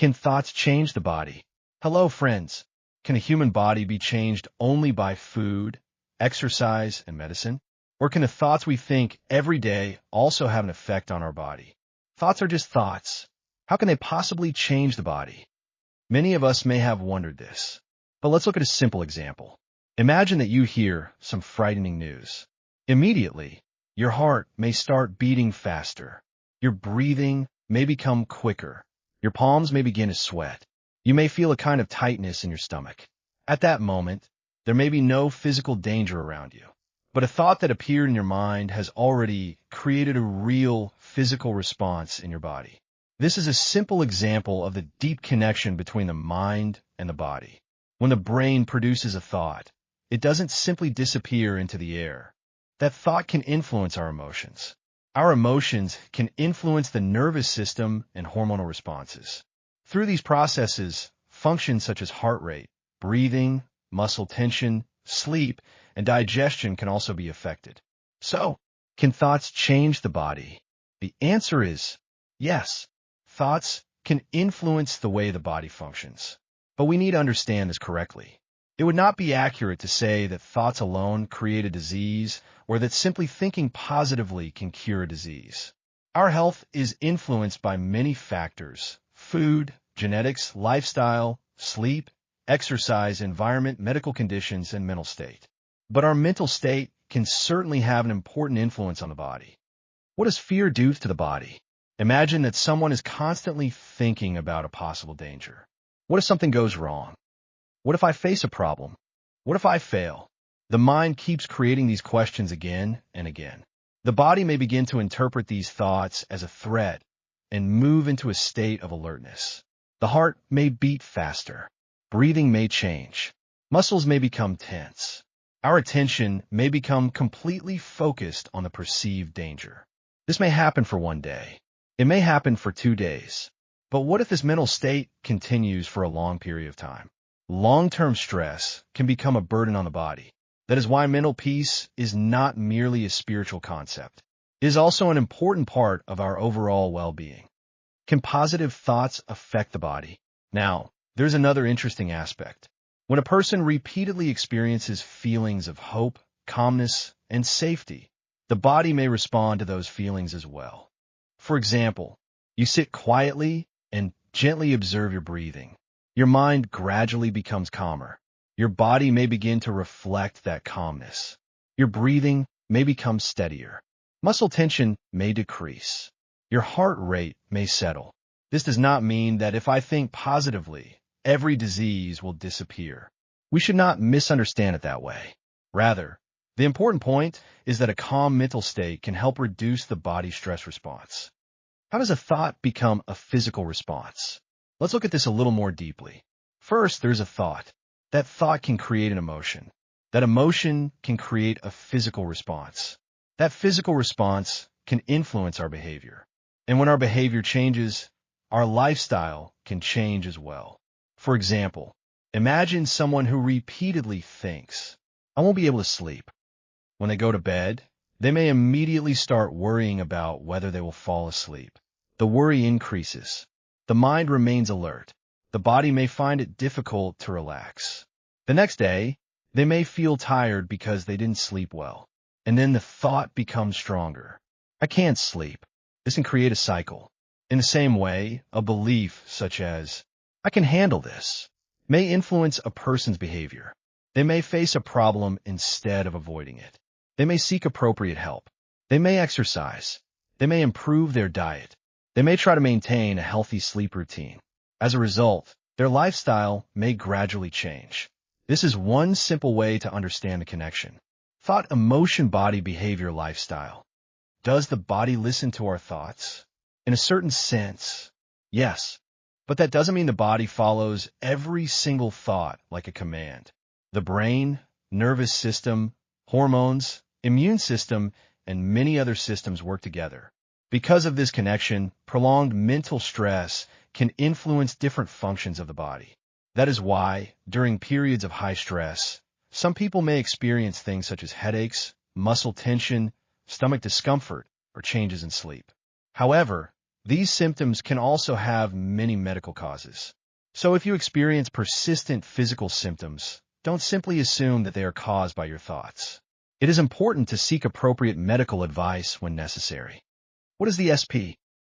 Can thoughts change the body? Hello, friends. Can a human body be changed only by food, exercise, and medicine? Or can the thoughts we think every day also have an effect on our body? Thoughts are just thoughts. How can they possibly change the body? Many of us may have wondered this. But let's look at a simple example. Imagine that you hear some frightening news. Immediately, your heart may start beating faster. Your breathing may become quicker. Your palms may begin to sweat. You may feel a kind of tightness in your stomach. At that moment, there may be no physical danger around you, but a thought that appeared in your mind has already created a real physical response in your body. This is a simple example of the deep connection between the mind and the body. When the brain produces a thought, it doesn't simply disappear into the air. That thought can influence our emotions. Our emotions can influence the nervous system and hormonal responses. Through these processes, functions such as heart rate, breathing, muscle tension, sleep, and digestion can also be affected. So, can thoughts change the body? The answer is yes. Thoughts can influence the way the body functions. But we need to understand this correctly. It would not be accurate to say that thoughts alone create a disease or that simply thinking positively can cure a disease. Our health is influenced by many factors: food, genetics, lifestyle, sleep, exercise, environment, medical conditions, and mental state. But our mental state can certainly have an important influence on the body. What does fear do to the body? Imagine that someone is constantly thinking about a possible danger. What if something goes wrong? What if I face a problem? What if I fail? The mind keeps creating these questions again and again. The body may begin to interpret these thoughts as a threat and move into a state of alertness. The heart may beat faster. Breathing may change. Muscles may become tense. Our attention may become completely focused on the perceived danger. This may happen for one day. It may happen for 2 days. But what if this mental state continues for a long period of time? Long-term stress can become a burden on the body. That is why mental peace is not merely a spiritual concept. It is also an important part of our overall well-being. Can positive thoughts affect the body? Now, there's another interesting aspect. When a person repeatedly experiences feelings of hope, calmness, and safety, the body may respond to those feelings as well. For example, you sit quietly and gently observe your breathing. Your mind gradually becomes calmer. Your body may begin to reflect that calmness. Your breathing may become steadier. Muscle tension may decrease. Your heart rate may settle. This does not mean that if I think positively, every disease will disappear. We should not misunderstand it that way. Rather, the important point is that a calm mental state can help reduce the body's stress response. How does a thought become a physical response? Let's look at this a little more deeply. First, there's a thought. That thought can create an emotion. That emotion can create a physical response. That physical response can influence our behavior. And when our behavior changes, our lifestyle can change as well. For example, imagine someone who repeatedly thinks, "I won't be able to sleep." When they go to bed, they may immediately start worrying about whether they will fall asleep. The worry increases. The mind remains alert. The body may find it difficult to relax. The next day, they may feel tired because they didn't sleep well. And then the thought becomes stronger. "I can't sleep." This can create a cycle. In the same way, a belief such as, "I can handle this," may influence a person's behavior. They may face a problem instead of avoiding it. They may seek appropriate help. They may exercise. They may improve their diet. They may try to maintain a healthy sleep routine. As a result, their lifestyle may gradually change. This is one simple way to understand the connection. Thought, emotion, body, behavior, lifestyle. Does the body listen to our thoughts? In a certain sense, yes. But that doesn't mean the body follows every single thought like a command. The brain, nervous system, hormones, immune system, and many other systems work together. Because of this connection, prolonged mental stress can influence different functions of the body. That is why, during periods of high stress, some people may experience things such as headaches, muscle tension, stomach discomfort, or changes in sleep. However, These symptoms can also have many medical causes. So if you experience persistent physical symptoms, don't simply assume that they are caused by your thoughts. It is important to seek appropriate medical advice when necessary. What is the SP?